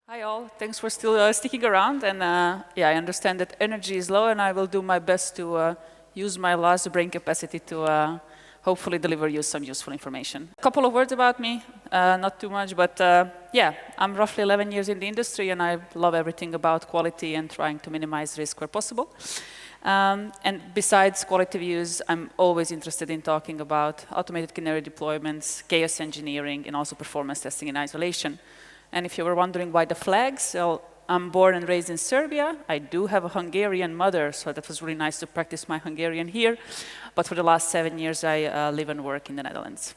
Hi all, thanks for still sticking around. And yeah, I understand that energy is low and I will do my best to use my last brain capacity to hopefully deliver you some useful information. A couple of words about me, not too much, but yeah, I'm roughly 11 years in the industry and I love everything about quality and trying to minimize risk where possible. And besides quality views, I'm always interested in talking about automated canary deployments, chaos engineering, and also performance testing and isolation. And if you were wondering why the flags, well, I'm born and raised in Serbia. I do have a Hungarian mother, so that was really nice to practice my Hungarian here. But for the last 7 years, I live and work in the Netherlands.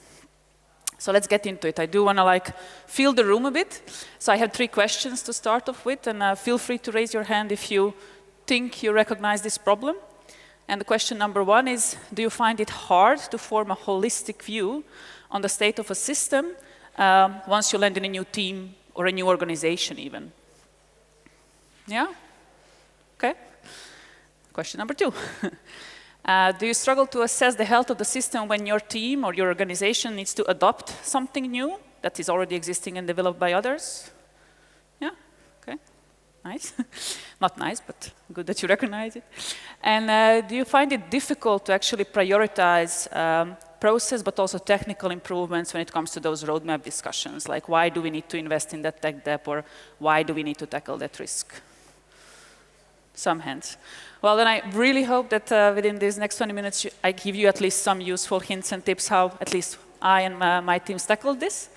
So let's get into it. I do want to feel the room a bit. So I have 3 questions to start off with, and feel free to raise your hand if you think you recognize this problem. And the question number 1 is, do you find it hard to form a holistic view on the state of a system once you land in a new team or a new organization even? Yeah? Okay. Question number 2. Do you struggle to assess the health of the system when your team or your organization needs to adopt something new that is already existing and developed by others? Yeah? Okay. Nice. Not nice, but good that you recognize it. And do you find it difficult to actually prioritize process, but also technical improvements when it comes to those roadmap discussions, like why do we need to invest in that tech debt, or why do we need to tackle that risk? Some hands. Well, then I really hope that within these next 20 minutes, I give you at least some useful hints and tips how at least I and my teams tackled this.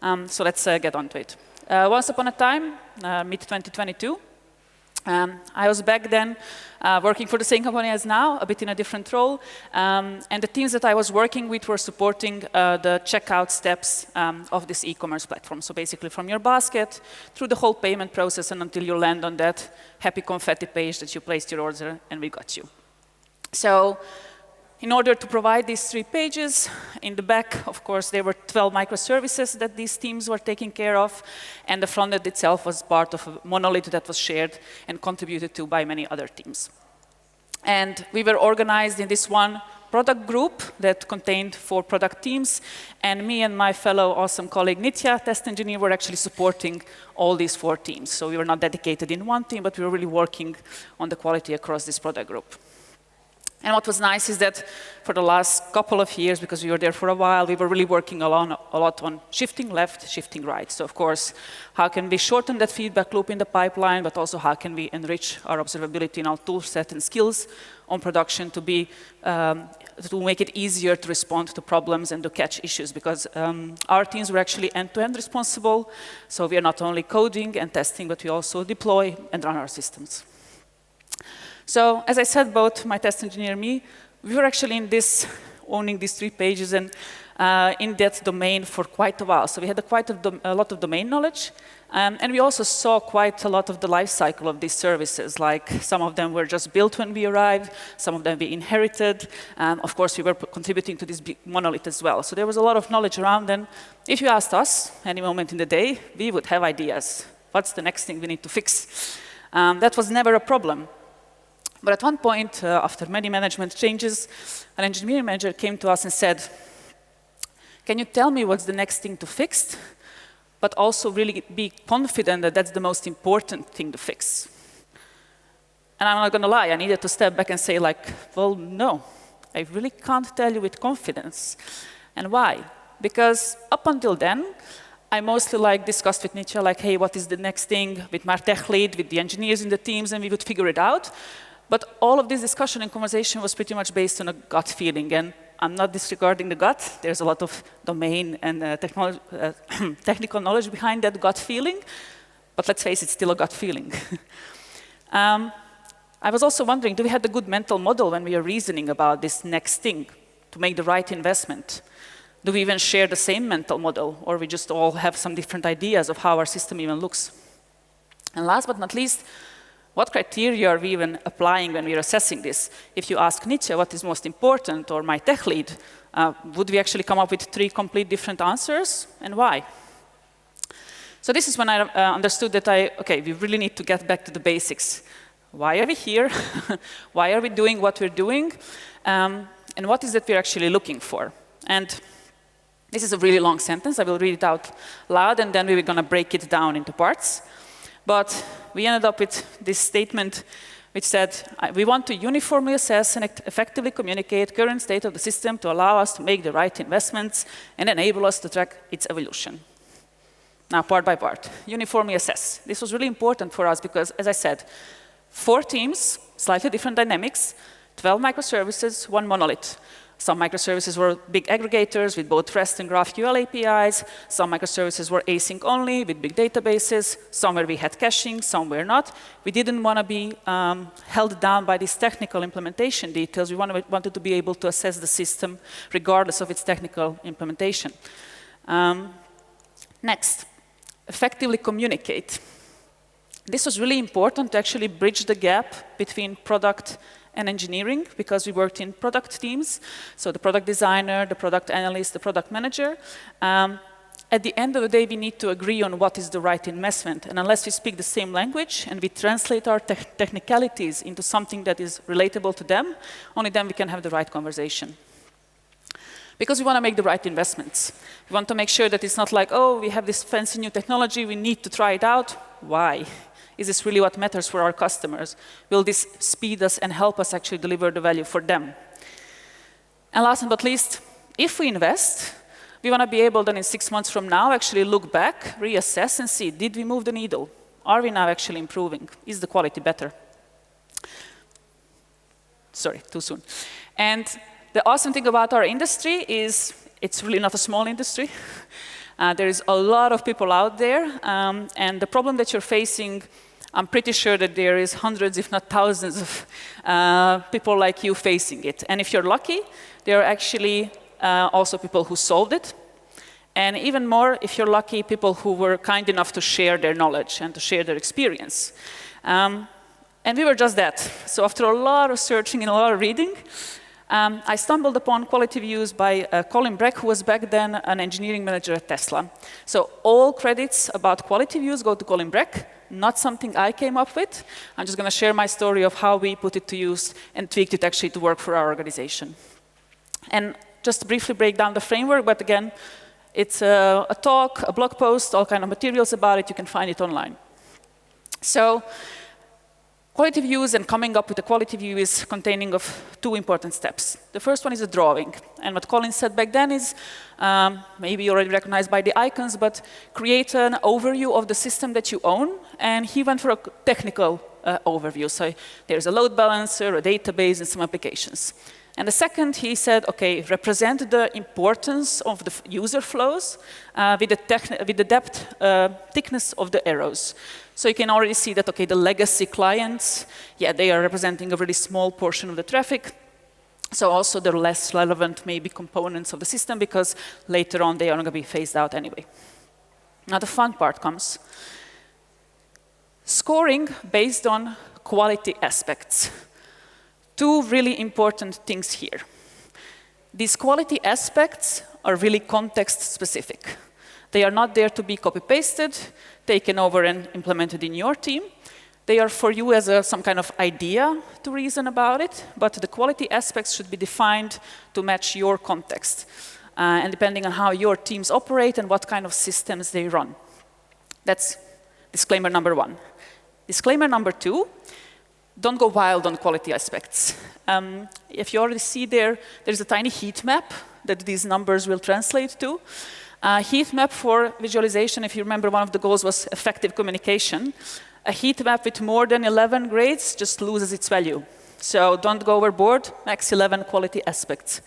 So let's get on to it. Once upon a time, mid-2022, I was back then working for the same company as now, a bit in a different role. And the teams that I was working with were supporting the checkout steps of this e-commerce platform. So basically from your basket through the whole payment process and until you land on that happy confetti page that you placed your order and we got you. So in order to provide these 3 pages, in the back, of course, there were 12 microservices that these teams were taking care of, and the frontend itself was part of a monolith that was shared and contributed to by many other teams. And we were organized in this one product group that contained 4 product teams, and me and my fellow awesome colleague Nitya, test engineer, were actually supporting all these 4 teams. So we were not dedicated in one team, but we were really working on the quality across this product group. And what was nice is that for the last couple of years, because we were there for a while, we were really working a lot on shifting left, shifting right. So of course, how can we shorten that feedback loop in the pipeline, but also how can we enrich our observability and our tool set and skills on production to make it easier to respond to problems and to catch issues, because our teams were actually end-to-end responsible. So we are not only coding and testing, but we also deploy and run our systems. So, as I said, both my test engineer and me, we were actually owning these 3 pages and in that domain for quite a while. So we had quite a lot of domain knowledge, and we also saw quite a lot of the life cycle of these services. Like some of them were just built when we arrived, some of them we inherited, and of course we were contributing to this big monolith as well. So there was a lot of knowledge around, and if you asked us any moment in the day, we would have ideas. What's the next thing we need to fix? That was never a problem. But at one point, after many management changes, an engineering manager came to us and said, can you tell me what's the next thing to fix, but also really be confident that that's the most important thing to fix? And I'm not going to lie, I needed to step back and say, well, no, I really can't tell you with confidence. And why? Because up until then, I mostly discussed with Nitya, hey, what is the next thing with my tech lead, with the engineers in the teams, and we would figure it out. But all of this discussion and conversation was pretty much based on a gut feeling, and I'm not disregarding the gut. There's a lot of domain and technical knowledge behind that gut feeling, but let's face it, it's still a gut feeling. I was also wondering, do we have a good mental model when we are reasoning about this next thing to make the right investment? Do we even share the same mental model, or we just all have some different ideas of how our system even looks? And last but not least, what criteria are we even applying when we are assessing this? If you ask Nitya what is most important, or my tech lead, would we actually come up with 3 complete different answers, and why? So this is when I understood that okay, we really need to get back to the basics. Why are we here? Why are we doing what we're doing? And what is it we're actually looking for? And this is a really long sentence. I will read it out loud, and then we're going to break it down into parts. But we ended up with this statement which said, we want to uniformly assess and effectively communicate current state of the system to allow us to make the right investments and enable us to track its evolution. Now, part by part, uniformly assess. This was really important for us because, as I said, 4 teams, slightly different dynamics, 12 microservices, 1 monolith. Some microservices were big aggregators with both REST and GraphQL APIs. Some microservices were async only with big databases. Somewhere we had caching, somewhere not. We didn't want to be held down by these technical implementation details. We wanted to be able to assess the system regardless of its technical implementation. Next, effectively communicate. This was really important to actually bridge the gap between product and engineering, because we worked in product teams, so the product designer, the product analyst, the product manager. At the end of the day, we need to agree on what is the right investment, and unless we speak the same language and we translate our technicalities into something that is relatable to them, only then we can have the right conversation. Because we want to make the right investments. We want to make sure that it's not like, oh, we have this fancy new technology, we need to try it out. Why? Is this really what matters for our customers? Will this speed us and help us actually deliver the value for them? And last but not least, if we invest, we want to be able then in 6 months from now actually look back, reassess and see, did we move the needle? Are we now actually improving? Is the quality better? Sorry, too soon. And the awesome thing about our industry is it's really not a small industry. There is a lot of people out there, and the problem that you're facing, I'm pretty sure that there is hundreds, if not thousands, of people like you facing it. And if you're lucky, there are actually also people who solved it. And even more, if you're lucky, people who were kind enough to share their knowledge and to share their experience. And we were just that. So after a lot of searching and a lot of reading, I stumbled upon quality views by Colin Breck, who was back then an engineering manager at Tesla. So all credits about quality views go to Colin Breck, not something I came up with. I'm just going to share my story of how we put it to use and tweaked it actually to work for our organization. And just to briefly break down the framework, but again, it's a talk, a blog post, all kind of materials about it. You can find it online. So quality views and coming up with a quality view is containing of 2 important steps. The first one is a drawing. And what Colin said back then is, maybe you already recognized by the icons, but create an overview of the system that you own. And he went for a technical overview. So there's a load balancer, a database, and some applications. And the second, he said, okay, represent the importance of the user flows with the depth, thickness of the arrows. So you can already see that, okay, the legacy clients, yeah, they are representing a really small portion of the traffic. So also the less relevant, maybe, components of the system, because later on they are going to be phased out anyway. Now the fun part comes. Scoring based on quality aspects. 2 really important things here. These quality aspects are really context specific. They are not there to be copy-pasted, taken over and implemented in your team. They are for you as some kind of idea to reason about it, but the quality aspects should be defined to match your context, and depending on how your teams operate and what kind of systems they run. That's disclaimer number 1. Disclaimer number 2, don't go wild on quality aspects. If you already see there's a tiny heat map that these numbers will translate to. Heat map for visualization, if you remember, one of the goals was effective communication. A heat map with more than 11 grades just loses its value. So don't go overboard, max 11 quality aspects.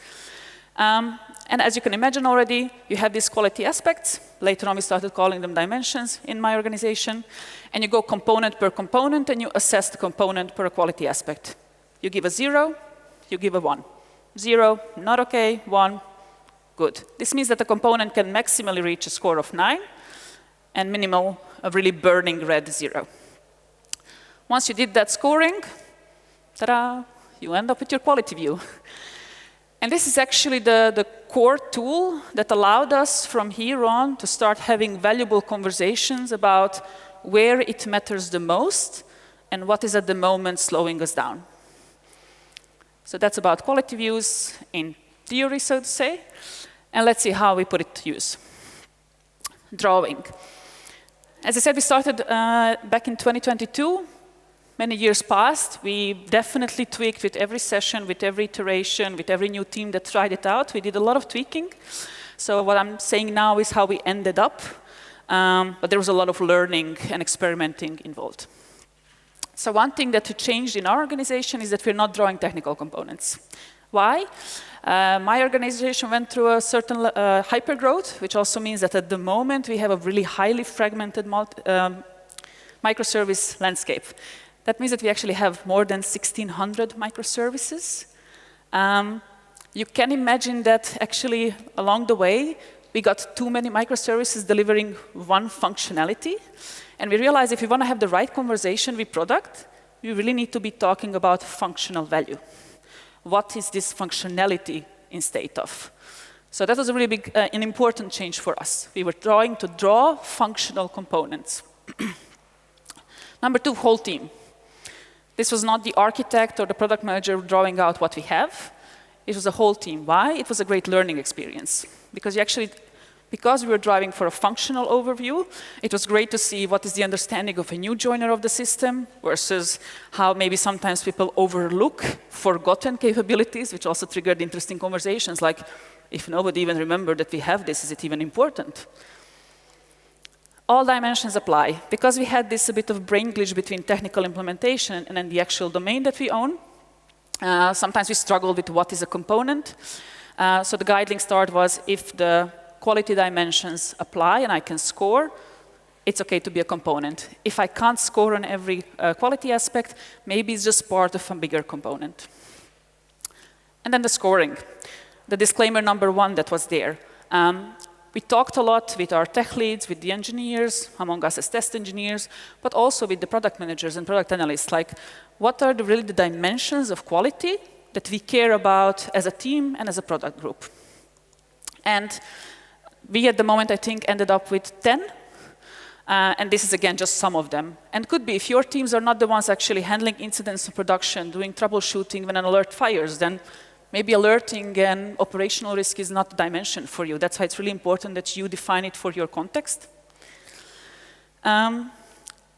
And as you can imagine already, you have these quality aspects. Later on, we started calling them dimensions in my organization. And you go component per component, and you assess the component per quality aspect. You give a 0, you give a 1. 0, not okay, 1, good. This means that the component can maximally reach a score of 9, and minimal, a really burning red 0. Once you did that scoring, ta-da, you end up with your quality view. And this is actually the core tool that allowed us from here on to start having valuable conversations about where it matters the most and what is at the moment slowing us down. So that's about quality views in theory, so to say. And let's see how we put it to use. Drawing. As I said, we started back in 2022. Many years passed. We definitely tweaked with every session, with every iteration, with every new team that tried it out. We did a lot of tweaking. So what I'm saying now is how we ended up. But there was a lot of learning and experimenting involved. So one thing that changed in our organization is that we're not drawing technical components. Why? My organization went through a certain hypergrowth, which also means that at the moment we have a really highly fragmented microservice landscape. That means that we actually have more than 1,600 microservices. You can imagine that actually along the way we got too many microservices delivering one functionality. And we realized if we want to have the right conversation with product, we really need to be talking about functional value. What is this functionality in state of? So that was a really big, an important change for us. We were trying to draw functional components. Number two, whole team. This was not the architect or the product manager drawing out what we have. It was a whole team. Why? It was a great learning experience. Because we were driving for a functional overview, it was great to see what is the understanding of a new joiner of the system versus how maybe sometimes people overlook forgotten capabilities, which also triggered interesting conversations like, if nobody even remembered that we have this, is it even important? All dimensions apply. Because we had this a bit of brain glitch between technical implementation and then the actual domain that we own, sometimes we struggle with what is a component. So the guiding start was if the quality dimensions apply and I can score, it's okay to be a component. If I can't score on every quality aspect, maybe it's just part of a bigger component. And then the scoring. The disclaimer number one that was there. We talked a lot with our tech leads, with the engineers, among us as test engineers, but also with the product managers and product analysts, like what are really the dimensions of quality that we care about as a team and as a product group. And we at the moment, I think, ended up with 10. And this is, again, just some of them. And could be, if your teams are not the ones actually handling incidents in production, doing troubleshooting when an alert fires, then maybe alerting and operational risk is not the dimension for you. That's why it's really important that you define it for your context. And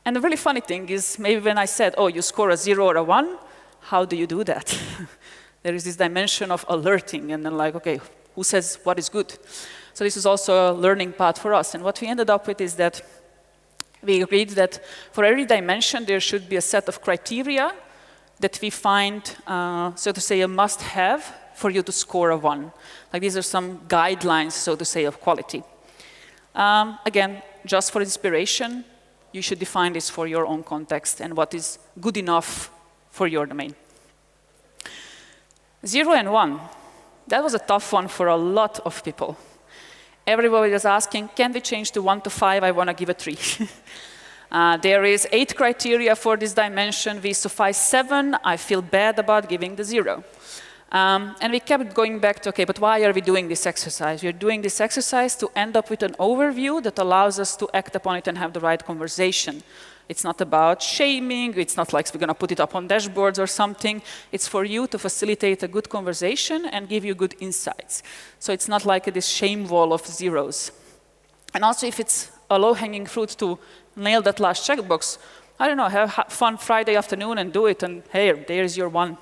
the really funny thing is, maybe when I said, oh, you score a 0 or a 1, how do you do that? There is this dimension of alerting, and then like, okay, who says what is good? So this is also a learning path for us. And what we ended up with is that we agreed that for every dimension, there should be a set of criteria that we find, so to say, a must-have for you to score a 1. Like these are some guidelines, so to say, of quality. Again, just for inspiration, you should define this for your own context and what is good enough for your domain. 0 and 1, that was a tough one for a lot of people. Everybody was asking, can we change to 1 to 5? I want to give a 3. There is 8 criteria for this dimension. We suffice 7. I feel bad about giving the 0. And we kept going back to, okay, but why are we doing this exercise? We're doing this exercise to end up with an overview that allows us to act upon it and have the right conversation. It's not about shaming. It's not like we're going to put it up on dashboards or something. It's for you to facilitate a good conversation and give you good insights. So it's not like this shame wall of zeros. And also, if it's a low-hanging fruit to nail that last checkbox, I don't know, have fun Friday afternoon and do it, and hey, there's your 1.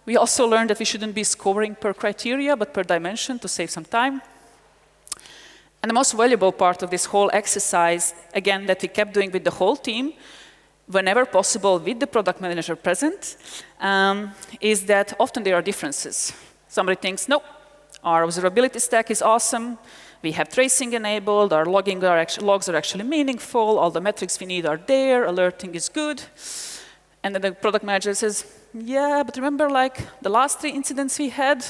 We also learned that we shouldn't be scoring per criteria, but per dimension to save some time. And the most valuable part of this whole exercise, again, that we kept doing with the whole team, whenever possible with the product manager present, is that often there are differences. Somebody thinks, nope, our observability stack is awesome, we have tracing enabled, our logs are actually meaningful, all the metrics we need are there, alerting is good. And then the product manager says, yeah, but remember like the last 3 incidents we had,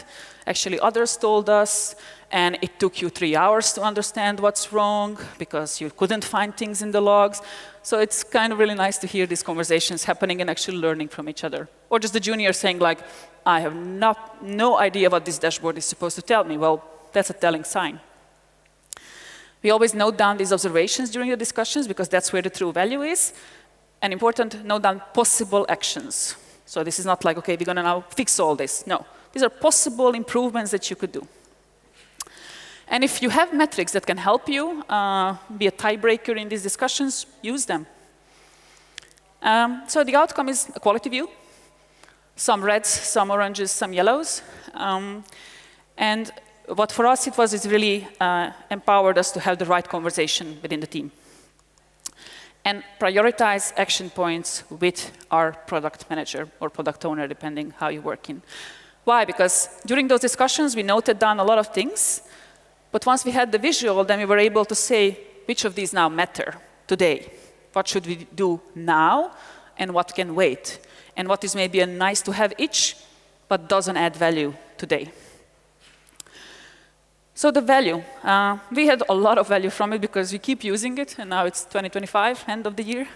actually others told us, and it took you 3 hours to understand what's wrong because you couldn't find things in the logs. So it's kind of really nice to hear these conversations happening and actually learning from each other. Or just the junior saying like, I have no idea what this dashboard is supposed to tell me. Well, that's a telling sign. We always note down these observations during the discussions because that's where the true value is. And important, note down possible actions. So this is not like, okay, we're going to now fix all this. No, these are possible improvements that you could do. And if you have metrics that can help you be a tiebreaker in these discussions, use them. So the outcome is a quality view. Some reds, some oranges, some yellows. And what for us it was, is really empowered us to have the right conversation within the team. And prioritize action points with our product manager or product owner, depending how you're working. Why? Because during those discussions, we noted down a lot of things. But once we had the visual, then we were able to say, which of these now matter today? What should we do now? And what can wait? And what is maybe a nice to have each, but doesn't add value today? So the value, we had a lot of value from it because we keep using it, and now it's 2025, end of the year.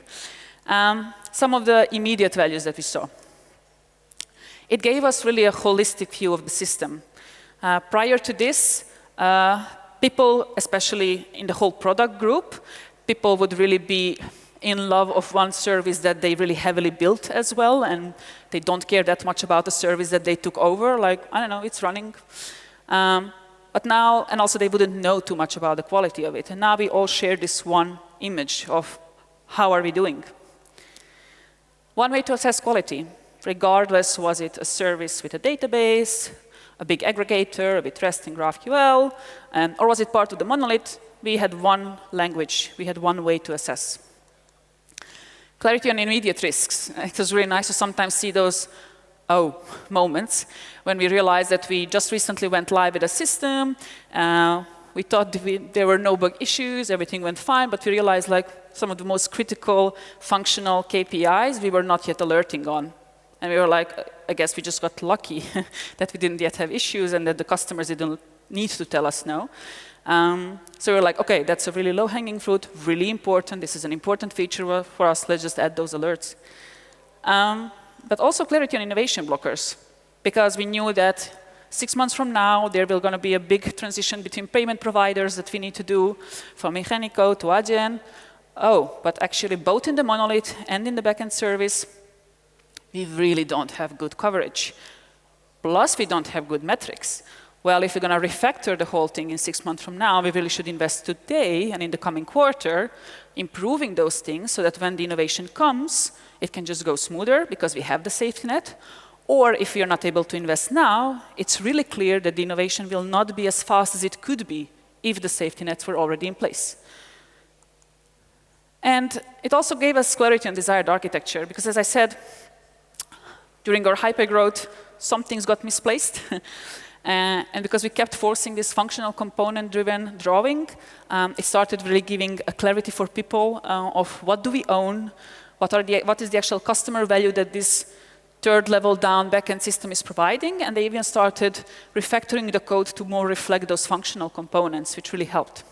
Some of the immediate values that we saw. It gave us really a holistic view of the system. Prior to this, people, especially in the whole product group, people would really be in love of one service that they really heavily built as well, and they don't care that much about the service that they took over, like, I don't know, it's running. But now, and also they wouldn't know too much about the quality of it, and now we all share this one image of how are we doing. One way to assess quality, regardless was it a service with a database, a big aggregator, with REST and GraphQL, or was it part of the monolith, we had one language, we had one way to assess. Clarity on immediate risks. It was really nice to sometimes see those moments when we realized that we just recently went live with a system. We thought there were no bug issues, everything went fine, but we realized like some of the most critical functional KPIs we were not yet alerting on. And we were like, I guess we just got lucky that we didn't yet have issues and that the customers didn't need to tell us no. So we were like, okay, that's a really low-hanging fruit, really important. This is an important feature for us. Let's just add those alerts. But also clarity on innovation blockers, because we knew that 6 months from now, there will going to be a big transition between payment providers that we need to do, from Ingenico to Adyen. But actually, both in the monolith and in the backend service, we really don't have good coverage. Plus, we don't have good metrics. Well, if we're going to refactor the whole thing in 6 months from now, we really should invest today and in the coming quarter, improving those things so that when the innovation comes, it can just go smoother because we have the safety net. Or if we are not able to invest now, it's really clear that the innovation will not be as fast as it could be if the safety nets were already in place. And it also gave us clarity on desired architecture, because as I said, during our hypergrowth, some things got misplaced. And because we kept forcing this functional component-driven drawing, it started really giving a clarity for people of what do we own, what is the actual customer value that this third level down backend system is providing, and they even started refactoring the code to more reflect those functional components, which really helped.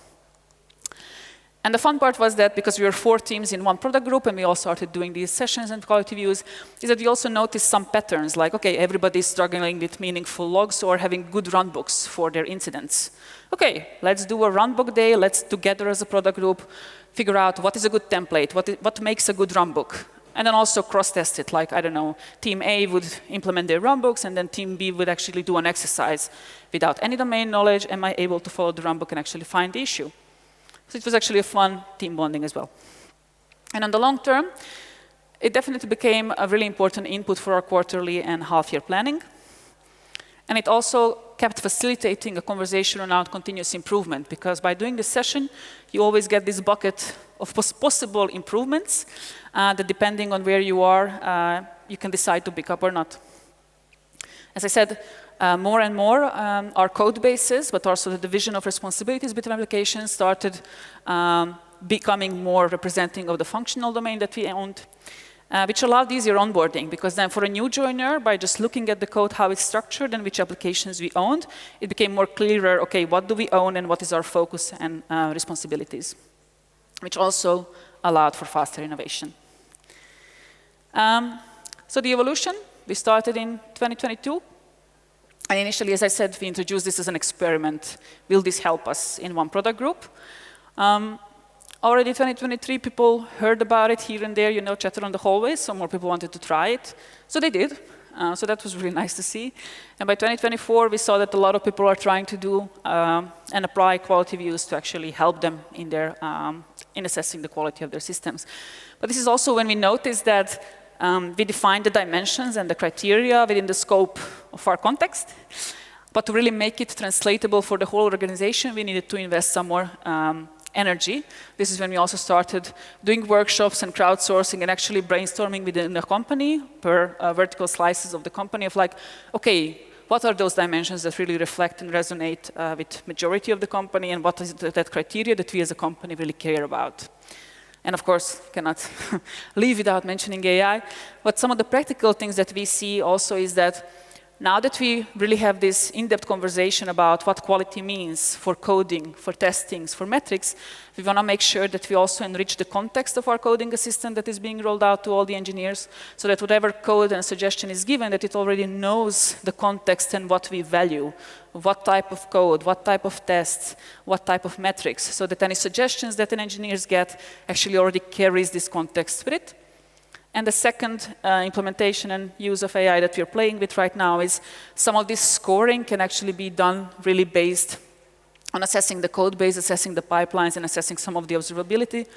And the fun part was that because we were 4 teams in one product group and we all started doing these sessions and quality views, is that we also noticed some patterns, like, okay, everybody's struggling with meaningful logs or having good runbooks for their incidents. Okay, let's do a runbook day, let's together as a product group figure out what is a good template, what makes a good runbook. And then also cross-test it, like, I don't know, team A would implement their runbooks and then team B would actually do an exercise. Without any domain knowledge, am I able to follow the runbook and actually find the issue? So it was actually a fun team bonding as well. And on the long term, it definitely became a really important input for our quarterly and half-year planning. And it also kept facilitating a conversation around continuous improvement, because by doing this session, you always get this bucket of possible improvements that depending on where you are, you can decide to pick up or not. As I said, more and more, our code bases, but also the division of responsibilities between applications started becoming more representing of the functional domain that we owned, which allowed easier onboarding, because then for a new joiner, by just looking at the code, how it's structured and which applications we owned, it became more clearer, okay, what do we own and what is our focus and responsibilities, which also allowed for faster innovation. So the evolution, we started in 2022. And initially, as I said, we introduced this as an experiment. Will this help us in one product group? Already in 2023, people heard about it here and there, you know, chatter on the hallways, so more people wanted to try it. So they did. So that was really nice to see. And by 2024, we saw that a lot of people are trying to do and apply quality views to actually help them in their in assessing the quality of their systems. But this is also when we noticed that we defined the dimensions and the criteria within the scope of our context. But to really make it translatable for the whole organization, we needed to invest some more energy. This is when we also started doing workshops and crowdsourcing and actually brainstorming within the company per vertical slices of the company of like, okay, what are those dimensions that really reflect and resonate with majority of the company, and what is that criteria that we as a company really care about? And of course, cannot leave without mentioning AI. But some of the practical things that we see also is that now that we really have this in-depth conversation about what quality means for coding, for testings, for metrics, we want to make sure that we also enrich the context of our coding assistant that is being rolled out to all the engineers, so that whatever code and suggestion is given, that it already knows the context and what we value, what type of code, what type of tests, what type of metrics, so that any suggestions that an engineers get actually already carries this context with it. And the second implementation and use of AI that we're playing with right now is some of this scoring can actually be done really based on assessing the code base, assessing the pipelines, and assessing some of the observability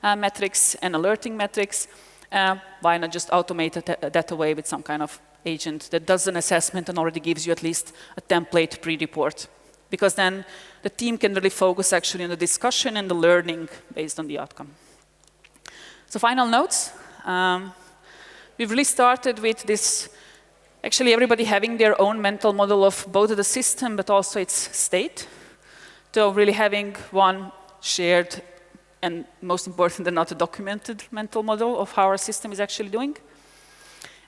metrics and alerting metrics. Why not just automate that away with some kind of agent that does an assessment and already gives you at least a template pre-report? Because then the team can really focus actually on the discussion and the learning based on the outcome. So final notes. We've really started with this, actually everybody having their own mental model of both the system but also its state. So really having one shared and most important not a documented mental model of how our system is actually doing.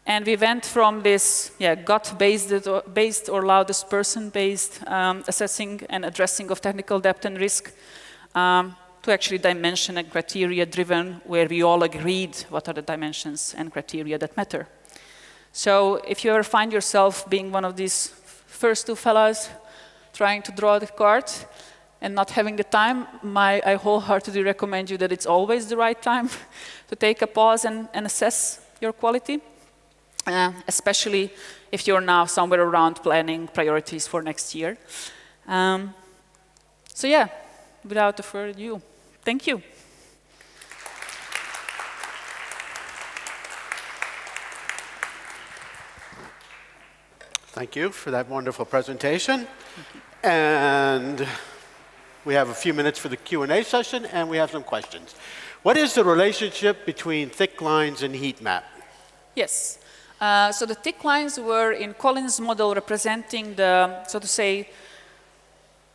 And we went from this gut-based or loudest person-based assessing and addressing of technical depth and risk to actually dimension and criteria driven, where we all agreed what are the dimensions and criteria that matter. So if you ever find yourself being one of these first two fellas trying to draw the card and not having the time, I wholeheartedly recommend you that it's always the right time to take a pause and assess your quality, especially if you're now somewhere around planning priorities for next year. So yeah, without further ado, thank you. Thank you for that wonderful presentation. And we have a few minutes for the Q&A session, and we have some questions. What is the relationship between thick lines and heat map? Yes. So the thick lines were in Colin's model representing the, so to say,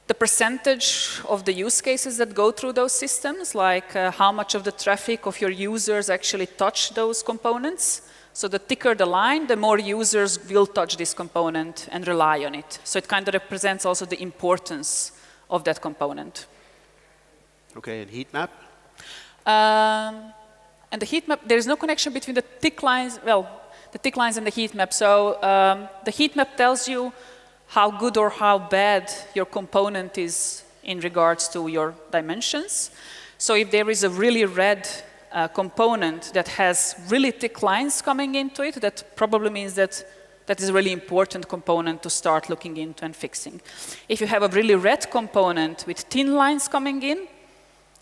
the percentage of the use cases that go through those systems, like how much of the traffic of your users actually touch those components. So the thicker the line, the more users will touch this component and rely on it. So it kind of represents also the importance of that component. Okay, and heat map? And the heat map, there is no connection between the thick lines, well, the thick lines and the heat map. So the heat map tells you how good or how bad your component is in regards to your dimensions. So if there is a really red component that has really thick lines coming into it, that probably means that that is a really important component to start looking into and fixing. If you have a really red component with thin lines coming in,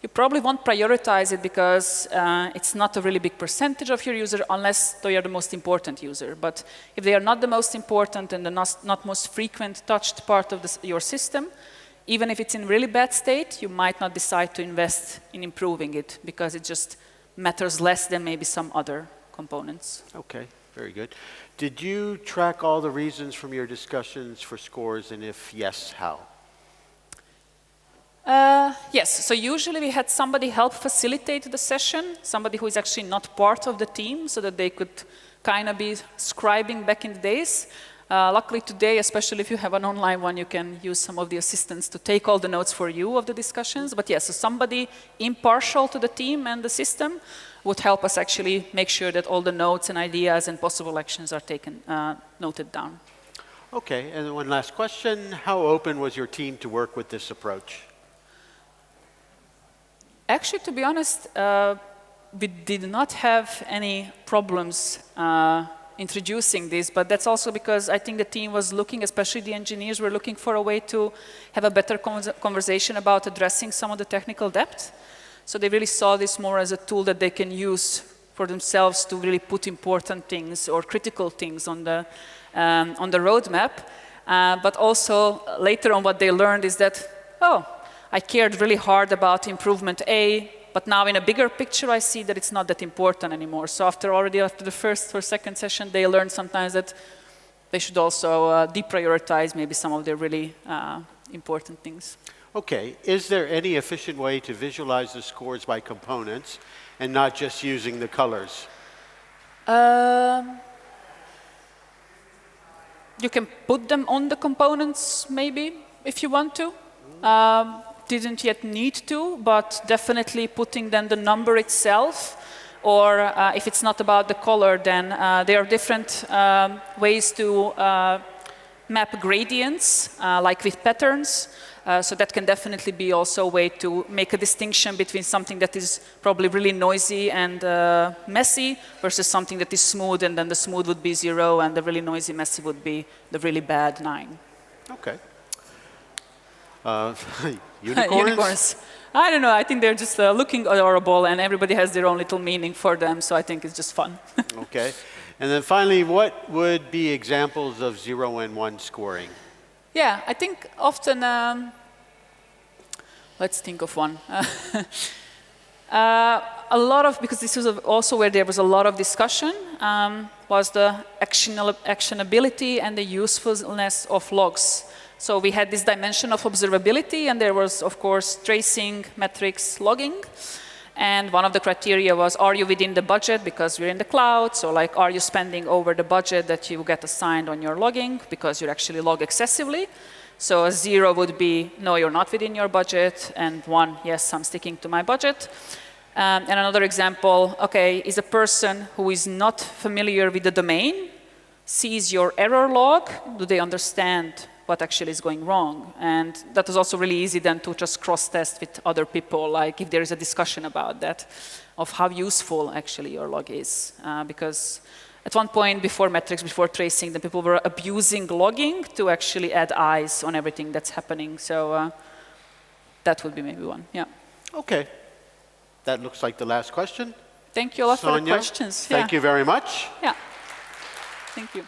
you probably won't prioritize it because it's not a really big percentage of your user unless they are the most important user. But if they are not the most important and the not most frequent touched part of your system, even if it's in really bad state, you might not decide to invest in improving it because it just matters less than maybe some other components. Okay, very good. Did you track all the reasons from your discussions for scores, and if yes, how? Yes, so usually we had somebody help facilitate the session, somebody who is actually not part of the team, so that they could kind of be scribing back in the days. Luckily today, especially if you have an online one, you can use some of the assistants to take all the notes for you of the discussions. But yes, so somebody impartial to the team and the system would help us actually make sure that all the notes and ideas and possible actions are taken, noted down. Okay, and one last question. How open was your team to work with this approach? Actually, to be honest, we did not have any problems introducing this, but that's also because I think the team was looking, especially the engineers, were looking for a way to have a better conversation about addressing some of the technical debt. So they really saw this more as a tool that they can use for themselves to really put important things or critical things on the roadmap. But also later on what they learned is that, oh, I cared really hard about improvement A, but now in a bigger picture I see that it's not that important anymore. So after the first or second session, they learned sometimes that they should also deprioritize maybe some of their really important things. Okay, is there any efficient way to visualize the scores by components and not just using the colors? You can put them on the components, maybe, if you want to. Didn't yet need to, but definitely putting then the number itself, or if it's not about the color, then there are different ways to map gradients, like with patterns. So that can definitely be also a way to make a distinction between something that is probably really noisy and messy versus something that is smooth, and then the smooth would be 0 and the really noisy messy would be the really bad 9. Okay. Unicorns? Unicorns. I don't know, I think they're just looking adorable and everybody has their own little meaning for them, so I think it's just fun. Okay. And then finally, what would be examples of 0 and 1 scoring? Yeah, I think often, let's think of one. A lot of, because this was also where there was a lot of discussion, was the actionability and the usefulness of logs. So we had this dimension of observability, and there was, of course, tracing, metrics, logging. And one of the criteria was, are you within the budget because you're in the cloud? So like, are you spending over the budget that you get assigned on your logging because you actually log excessively? So a 0 would be, no, you're not within your budget, and 1, yes, I'm sticking to my budget. And another example, okay, is a person who is not familiar with the domain, sees your error log, do they understand what actually is going wrong? And that was also really easy then to just cross-test with other people, like if there is a discussion about that, of how useful actually your log is. Because at one point before metrics, before tracing, the people were abusing logging to actually add eyes on everything that's happening. So that would be maybe one, yeah. Okay. That looks like the last question. Thank you a lot for the Sonja, questions. thank you very much. Yeah, thank you.